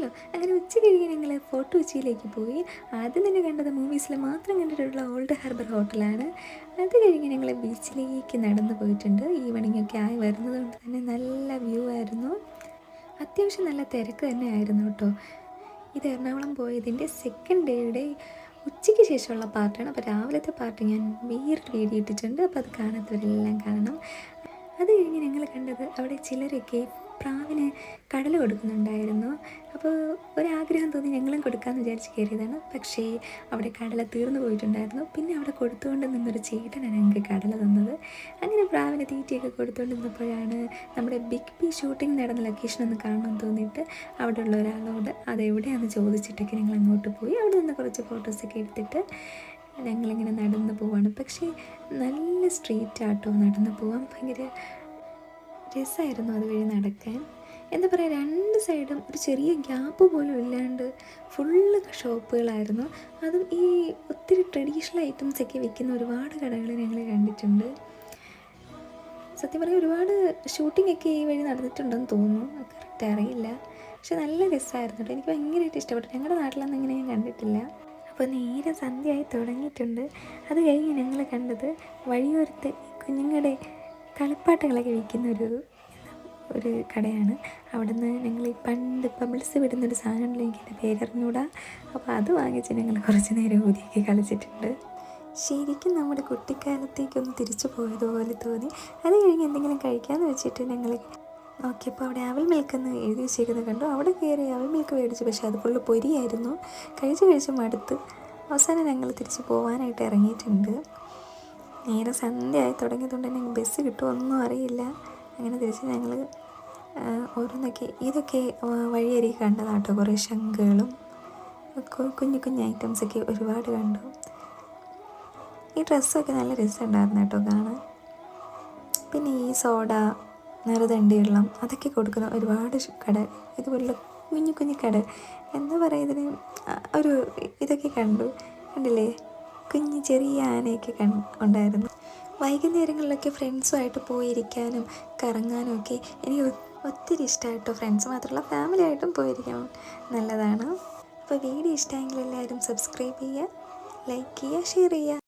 കേട്ടോ. അങ്ങനെ ഉച്ച കഴിഞ്ഞ് ഞങ്ങൾ ഫോർട്ട് കൊച്ചിയിലേക്ക് പോയി. ആദ്യം തന്നെ കണ്ടത് മൂവീസിൽ മാത്രം കണ്ടിട്ടുള്ള ഓൾഡ് ഹാർബർ ഹോട്ടലാണ്. അത് കഴിഞ്ഞ് ഞങ്ങൾ ബീച്ചിലേക്ക് നടന്നു പോയിട്ടുണ്ട്. ഈവനിങ് ഒക്കെ ആയി വരുന്നത് കൊണ്ട് തന്നെ നല്ല വ്യൂ ആയിരുന്നു. അത്യാവശ്യം നല്ല തിരക്ക് തന്നെ ആയിരുന്നു കേട്ടോ. ഇത് എറണാകുളം പോയതിൻ്റെ സെക്കൻഡ് ഡേയുടെ ഉച്ചയ്ക്ക് ശേഷമുള്ള പാർട്ടാണ്. അപ്പോൾ രാവിലത്തെ പാർട്ട് ഞാൻ വേറൊരു വീഡിയോ ഇട്ടിട്ടുണ്ട്. അപ്പോൾ അത് കാണാത്തവരെല്ലാം കാണണം. അത് കഴിഞ്ഞ് ഞങ്ങൾ കണ്ടത് അവിടെ ചിലരൊക്കെ പ്രാവിന് കടല കൊടുക്കുന്നുണ്ടായിരുന്നു. അപ്പോൾ ഒരാഗ്രഹം തോന്നി ഞങ്ങളും കൊടുക്കാമെന്ന് വിചാരിച്ച് കയറിയതാണ്. പക്ഷേ അവിടെ കടല തീർന്നു പോയിട്ടുണ്ടായിരുന്നു. പിന്നെ അവിടെ കൊടുത്തുകൊണ്ട് നിന്നൊരു ചേട്ടനാണ് ഞങ്ങൾക്ക് കടല തന്നത്. അങ്ങനെ പ്രാവിന് തീറ്റയൊക്കെ കൊടുത്തുകൊണ്ട് നിന്നപ്പോഴാണ് നമ്മുടെ ബിഗ് ബി ഷൂട്ടിംഗ് നടന്ന ലൊക്കേഷൻ ഒന്ന് കാണണമെന്ന് തോന്നിയിട്ട് അവിടെയുള്ള ഒരാളോട് അതെവിടെയാണെന്ന് ചോദിച്ചിട്ടൊക്കെ ഞങ്ങൾ അങ്ങോട്ട് പോയി. അവിടെ നിന്ന് കുറച്ച് ഫോട്ടോസൊക്കെ എടുത്തിട്ട് ഞങ്ങളിങ്ങനെ നടന്നു പോവാണ്. പക്ഷേ നല്ല സ്ട്രീറ്റാട്ടോ, നടന്നു പോകാൻ ഭയങ്കര രസമായിരുന്നു അതുവഴി നടക്കാൻ. എന്താ പറയുക, രണ്ട് സൈഡും ഒരു ചെറിയ ഗ്യാപ്പ് പോലും ഇല്ലാണ്ട് ഫുള്ള് ഷോപ്പുകളായിരുന്നു. അതും ഈ ഒത്തിരി ട്രഡീഷണൽ ഐറ്റംസൊക്കെ വിൽക്കുന്ന ഒരുപാട് കടകൾ ഞങ്ങൾ കണ്ടിട്ടുണ്ട്. സത്യം പറഞ്ഞാൽ ഒരുപാട് ഷൂട്ടിംഗ് ഒക്കെ ഈ വഴി നടന്നിട്ടുണ്ടെന്ന് തോന്നുന്നു, കറക്റ്റ് അറിയില്ല. പക്ഷെ നല്ല രസമായിരുന്നു കേട്ടോ, എനിക്ക് ഭയങ്കരമായിട്ട് ഇഷ്ടപ്പെട്ടു. ഞങ്ങളുടെ നാട്ടിലൊന്നും ഇങ്ങനെ ഞാൻ കണ്ടിട്ടില്ല. അപ്പോൾ നേരെ സന്ധ്യയായി തുടങ്ങിയിട്ടുണ്ട്. അത് കഴിഞ്ഞ് ഞങ്ങൾ കണ്ടത് വഴിയോരത്ത് കുഞ്ഞുങ്ങളുടെ കളിപ്പാട്ടങ്ങളൊക്കെ വിൽക്കുന്ന ഒരു കടയാണ്. അവിടെ നിന്ന് ഞങ്ങൾ ഈ പണ്ട് ബബിൾസ് വിടുന്നൊരു സാധനമുള്ള, എനിക്കെൻ്റെ പേരറിഞ്ഞൂടാ. അപ്പോൾ അത് വാങ്ങിച്ച് ഞങ്ങൾ കുറച്ച് നേരം ഊതിയൊക്കെ കളിച്ചിട്ടുണ്ട്. ശരിക്കും നമ്മുടെ കുട്ടിക്കാലത്തേക്കൊന്ന് തിരിച്ചു പോയതുപോലെ തോന്നി. അത് കഴിഞ്ഞ് എന്തെങ്കിലും കഴിക്കാമെന്ന് വെച്ചിട്ട് ഞങ്ങൾ നോക്കിയപ്പോൾ അവിടെ അവൽ മിൽക്കെന്ന് എഴുതി വെച്ചേക്കുന്നത് കണ്ടു. അവിടെ കയറി അവൽ മിൽക്ക് മേടിച്ചു. പക്ഷേ അത് ഫുള്ള് പൊരിയായിരുന്നു. കഴിച്ച് മടുത്ത് അവസാനം ഞങ്ങൾ തിരിച്ച് പോകാനായിട്ട് ഇറങ്ങിയിട്ടുണ്ട്. നേരെ സന്ധ്യയായി തുടങ്ങിയതുകൊണ്ട് തന്നെ ബസ് കിട്ടുമോ ഒന്നും അറിയില്ല. അങ്ങനെ തിരിച്ച് ഞങ്ങൾ ഇതൊക്കെ വഴിയരികെ കണ്ടതാട്ടോ. കുറേ ശംഖുകളും കുഞ്ഞു കുഞ്ഞു ഐറ്റംസൊക്കെ ഒരുപാട് കണ്ടു. ഈ ഡ്രസ്സൊക്കെ നല്ല രസമുണ്ടായിരുന്നു കേട്ടോ കാണാൻ. പിന്നെ ഈ സോഡ, നിറദണ്ഡി വെള്ളം അതൊക്കെ കൊടുക്കുന്ന ഒരുപാട് കട, ഇതുപോലുള്ള കുഞ്ഞു കുഞ്ഞു കട, എന്താ പറയുക ഇതിന്, ഇതൊക്കെ കണ്ടില്ലേ, കുഞ്ഞ് ചെറിയ ആനയൊക്കെ ഉണ്ടായിരുന്നു. വൈകുന്നേരങ്ങളിലൊക്കെ ഫ്രണ്ട്സുമായിട്ട് പോയിരിക്കാനും കറങ്ങാനും ഒക്കെ എനിക്ക് ഒത്തിരി ഇഷ്ടമായിട്ടോ. ഫ്രണ്ട്സ് മാത്രമല്ല, ഫാമിലി ആയിട്ടും പോയിരിക്കാൻ നല്ലതാണ്. അപ്പോൾ വീഡിയോ ഇഷ്ടമെങ്കിൽ എല്ലാവരും സബ്സ്ക്രൈബ് ചെയ്യുക, ലൈക്ക് ചെയ്യുക, ഷെയർ ചെയ്യുക.